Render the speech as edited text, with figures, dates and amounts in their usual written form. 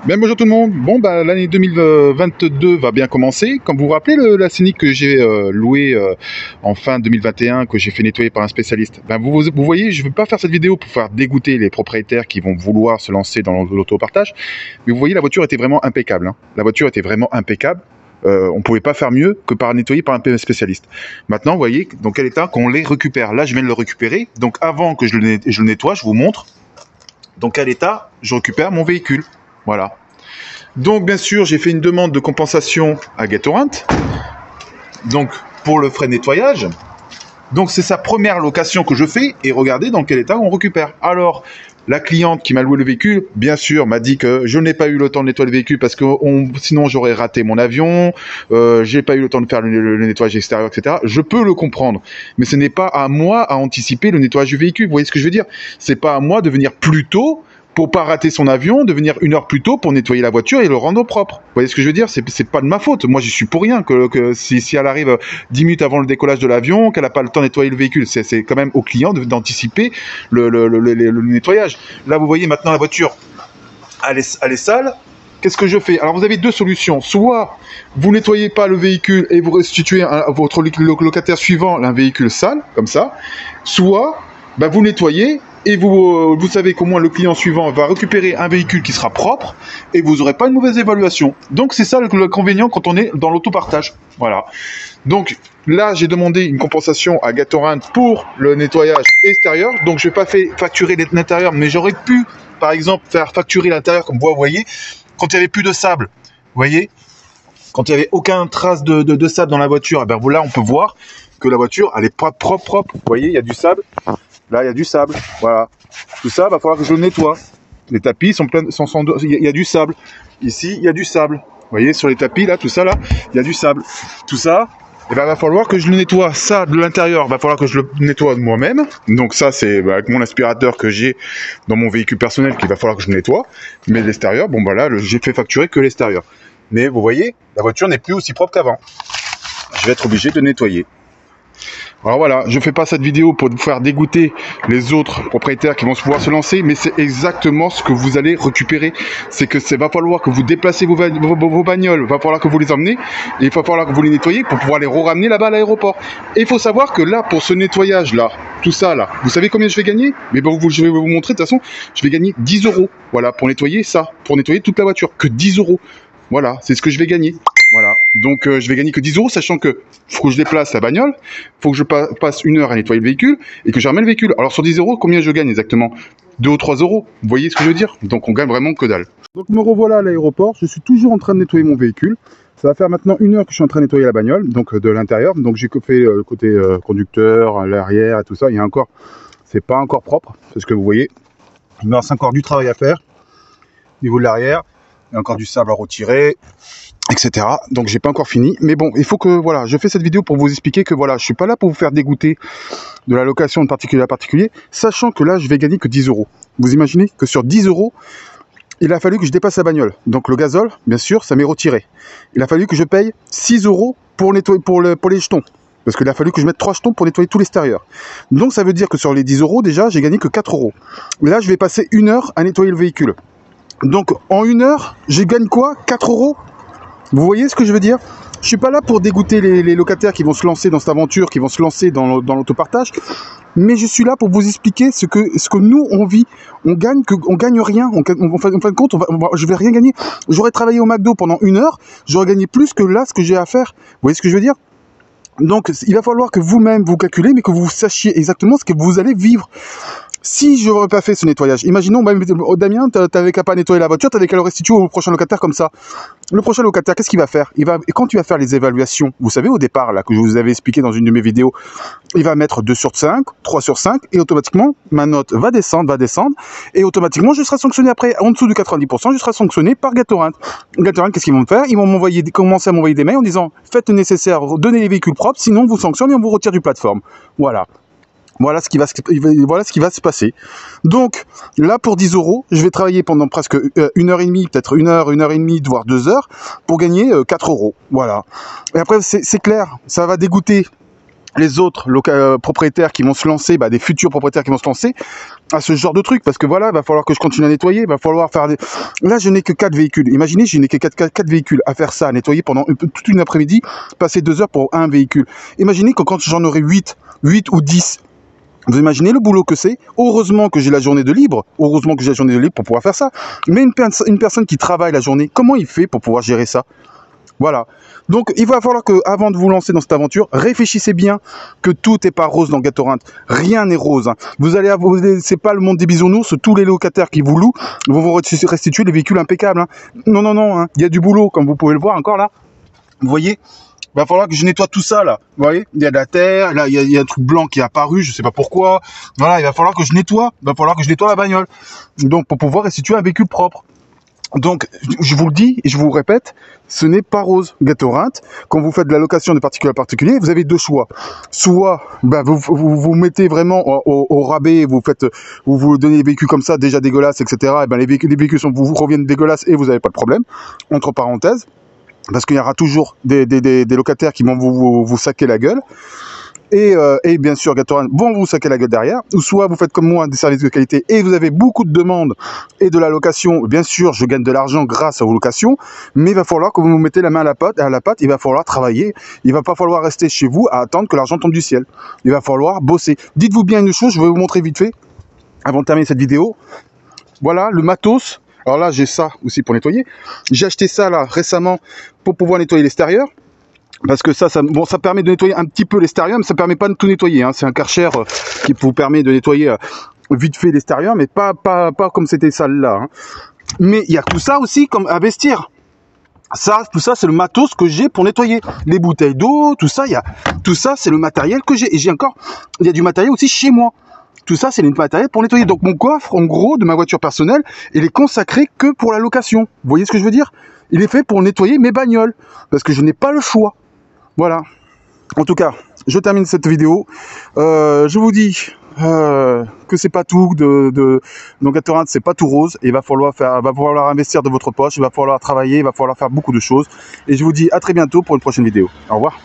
Bien, bonjour tout le monde. Bon, bah, l'année 2022 va bien commencer. Comme vous vous rappelez, la Scénic que j'ai louée en fin 2021, que j'ai fait nettoyer par un spécialiste. Ben, vous voyez, je ne veux pas faire cette vidéo pour faire dégoûter les propriétaires qui vont vouloir se lancer dans l'autopartage. Mais vous voyez, la voiture était vraiment impeccable. Hein. La voiture était vraiment impeccable. On ne pouvait pas faire mieux que par nettoyer par un spécialiste. Maintenant, vous voyez dans quel état qu'on les récupère. Là, je viens de le récupérer. Donc, avant que je le nettoie, je vous montre dans quel état je récupère mon véhicule. Voilà. Donc, bien sûr, j'ai fait une demande de compensation à Gatorant. Donc, pour le frais de nettoyage. Donc, c'est sa première location que je fais. Et regardez dans quel état on récupère. Alors, la cliente qui m'a loué le véhicule, bien sûr, m'a dit que je n'ai pas eu le temps de nettoyer le véhicule parce que sinon j'aurais raté mon avion. J'ai pas eu le temps de faire le nettoyage extérieur, etc. Je peux le comprendre, mais ce n'est pas à moi à anticiper le nettoyage du véhicule. Vous voyez ce que je veux dire? C'est pas à moi de venir plus tôt pour pas rater son avion, de venir 1 heure plus tôt pour nettoyer la voiture et le rendre propre. Vous voyez ce que je veux dire? C'est pas de ma faute. Moi, j'y suis pour rien. Que si elle arrive 10 minutes avant le décollage de l'avion, qu'elle n'a pas le temps de nettoyer le véhicule, c'est quand même au client d'anticiper le nettoyage. Là, vous voyez maintenant la voiture, elle est sale. Qu'est-ce que je fais? Alors, vous avez deux solutions. Soit vous nettoyez pas le véhicule et vous restituez à votre locataire suivant un véhicule sale, comme ça. Soit vous nettoyez. Et vous savez qu'au moins le client suivant va récupérer un véhicule qui sera propre et vous n'aurez pas une mauvaise évaluation. Donc c'est ça l'inconvénient quand on est dans l'autopartage. Voilà. Donc là j'ai demandé une compensation à Gatorant pour le nettoyage extérieur. Donc je vais pas facturer l'intérieur, mais j'aurais pu par exemple faire facturer l'intérieur comme vous voyez quand il n'y avait plus de sable. Vous voyez, quand il n'y avait aucun trace de sable dans la voiture, et bien là on peut voir que la voiture elle est propre. Vous voyez, il y a du sable. Là, il y a du sable, voilà. Tout ça, va falloir que je le nettoie. Les tapis sont pleins, il y a du sable. Ici, il y a du sable. Vous voyez, sur les tapis, là, tout ça, là, il y a du sable. Tout ça, va falloir que je le nettoie. Ça, de l'intérieur, va falloir que je le nettoie moi-même. Donc ça, c'est avec mon aspirateur que j'ai dans mon véhicule personnel qu'il va falloir que je nettoie. Mais l'extérieur, bon, là, j'ai fait facturer que l'extérieur. Mais vous voyez, la voiture n'est plus aussi propre qu'avant. Je vais être obligé de nettoyer. Alors voilà, je fais pas cette vidéo pour vous faire dégoûter les autres propriétaires qui vont pouvoir se lancer, mais c'est exactement ce que vous allez récupérer. C'est que va falloir que vous déplacez vos bagnoles, va falloir que vous les emmenez, et il va falloir que vous les nettoyez pour pouvoir les ramener là-bas à l'aéroport. Et il faut savoir que là, pour ce nettoyage-là, tout ça là, vous savez combien je vais gagner? Mais je vais vous montrer, de toute façon, je vais gagner 10 €. Voilà, pour nettoyer ça, pour nettoyer toute la voiture, que 10 €. Voilà, c'est ce que je vais gagner. Voilà, donc je vais gagner que 10 €, sachant que faut que je déplace la bagnole, faut que je passe 1 heure à nettoyer le véhicule et que je ramène le véhicule. Alors sur 10 €, combien je gagne exactement? 2 ou 3 €. Vous voyez ce que je veux dire? Donc on gagne vraiment que dalle. Donc me revoilà à l'aéroport, je suis toujours en train de nettoyer mon véhicule. Ça va faire maintenant 1 heure que je suis en train de nettoyer la bagnole, donc de l'intérieur. Donc j'ai fait le côté conducteur, l'arrière et tout ça. Il y a encore, c'est pas encore propre, parce que vous voyez, il me reste encore du travail à faire. Au niveau de l'arrière, il y a encore du sable à retirer, etc. Donc j'ai pas encore fini, mais bon, il faut que voilà, je fais cette vidéo pour vous expliquer que voilà, je suis pas là pour vous faire dégoûter de la location de particulier à particulier, sachant que là je vais gagner que 10 €. Vous imaginez que sur 10 €, il a fallu que je dépasse la bagnole. Donc le gazole, bien sûr, ça m'est retiré. Il a fallu que je paye 6 € pour nettoyer pour les jetons. Parce qu'il a fallu que je mette 3 jetons pour nettoyer tout l'extérieur. Donc ça veut dire que sur les 10 € déjà, j'ai gagné que 4 €. Mais là, je vais passer 1 heure à nettoyer le véhicule. Donc en 1 heure, je gagne quoi? 4 €. Vous voyez ce que je veux dire? Je suis pas là pour dégoûter les locataires qui vont se lancer dans cette aventure, qui vont se lancer dans l'autopartage, mais je suis là pour vous expliquer ce que nous on vit. On gagne rien. En fin de compte, je vais rien gagner. J'aurais travaillé au McDo pendant 1 heure, j'aurais gagné plus que là ce que j'ai à faire. Vous voyez ce que je veux dire? Donc il va falloir que vous-même vous calculez, mais que vous sachiez exactement ce que vous allez vivre. Si je n'aurais pas fait ce nettoyage, imaginons, Damien, t'avais qu'à pas nettoyer la voiture, t'avais qu'à le restituer au prochain locataire comme ça. Le prochain locataire, qu'est-ce qu'il va faire? Quand tu vas faire les évaluations, vous savez au départ, là, que je vous avais expliqué dans une de mes vidéos, il va mettre 2 sur 5, 3 sur 5, et automatiquement, ma note va descendre, et automatiquement, je serai sanctionné après, en dessous de 90%, je serai sanctionné par Gatorant. Gatorant, qu'est-ce qu'ils vont me faire? Ils vont commencer à m'envoyer des mails en disant, faites le nécessaire, donnez les véhicules propres, sinon on vous sanctionne et on vous retire du plateforme. Voilà. Voilà ce qui va se passer. Donc, là, pour 10 €, je vais travailler pendant presque 1 heure et demie, peut-être 1 heure et demie, voire 2 heures, pour gagner 4 €. Voilà. Et après, c'est clair, ça va dégoûter les autres propriétaires qui vont se lancer, des futurs propriétaires qui vont se lancer, à ce genre de truc, parce que voilà, il va falloir que je continue à nettoyer, il va falloir faire des... Là, je n'ai que 4 véhicules. Imaginez, je n'ai que 4 véhicules à faire ça, à nettoyer pendant toute une après-midi, passer 2 heures pour un véhicule. Imaginez que quand j'en aurai 8 ou 10, vous imaginez le boulot que c'est. Heureusement que j'ai la journée de libre. Heureusement que j'ai la journée de libre pour pouvoir faire ça. Mais une personne qui travaille la journée, comment il fait pour pouvoir gérer ça? Voilà. Donc, il va falloir que, avant de vous lancer dans cette aventure, réfléchissez bien que tout n'est pas rose dans Gatorant. Rien n'est rose. Vous allez avoir, c'est pas le monde des bisounours. Tous les locataires qui vous louent vont vous restituer des véhicules impeccables. Non, non, non. Il y a du boulot, comme vous pouvez le voir encore là. Vous voyez? Il va falloir que je nettoie tout ça là. Vous voyez, il y a de la terre, là il y a un truc blanc qui est apparu, je sais pas pourquoi. Voilà, il va falloir que je nettoie. Il va falloir que je nettoie la bagnole. Donc pour pouvoir restituer un véhicule propre. Donc je vous le dis et je vous le répète, ce n'est pas rose Gatorant. Quand vous faites de la location de particulier à particulier, vous avez 2 choix. Soit vous mettez vraiment au rabais, vous donnez des véhicules comme ça déjà dégueulasses, etc. Et ben les véhicules vous reviennent dégueulasses et vous n'avez pas de problème. Entre parenthèses. Parce qu'il y aura toujours des locataires qui vont vous saquer la gueule. Et bien sûr, Gatorant vont vous saquer la gueule derrière. Ou soit vous faites comme moi des services de qualité et vous avez beaucoup de demandes et de la location. Bien sûr, je gagne de l'argent grâce à vos locations. Mais il va falloir que vous vous mettez la main à la pâte. Il va falloir travailler. Il va pas falloir rester chez vous à attendre que l'argent tombe du ciel. Il va falloir bosser. Dites-vous bien une chose, je vais vous montrer vite fait, avant de terminer cette vidéo. Voilà, le matos. Alors là, j'ai ça aussi pour nettoyer. J'ai acheté ça là récemment pour pouvoir nettoyer l'extérieur. Parce que ça permet de nettoyer un petit peu l'extérieur, mais ça permet pas de tout nettoyer. C'est un Karcher qui vous permet de nettoyer vite fait l'extérieur, mais pas comme c'était ça là. Mais il y a tout ça aussi comme à vestir. Tout ça, c'est le matos que j'ai pour nettoyer. Les bouteilles d'eau, tout ça, tout ça, c'est le matériel que j'ai. Et il y a du matériel aussi chez moi. Tout ça, c'est le matériel pour nettoyer. Donc mon coffre, en gros, de ma voiture personnelle, il est consacré que pour la location. Vous voyez ce que je veux dire? Il est fait pour nettoyer mes bagnoles. Parce que je n'ai pas le choix. Voilà. En tout cas, je termine cette vidéo. Je vous dis que c'est pas tout. Donc Gatorant, c'est pas tout rose. Il va falloir investir de votre poche. Il va falloir travailler. Il va falloir faire beaucoup de choses. Et je vous dis à très bientôt pour une prochaine vidéo. Au revoir.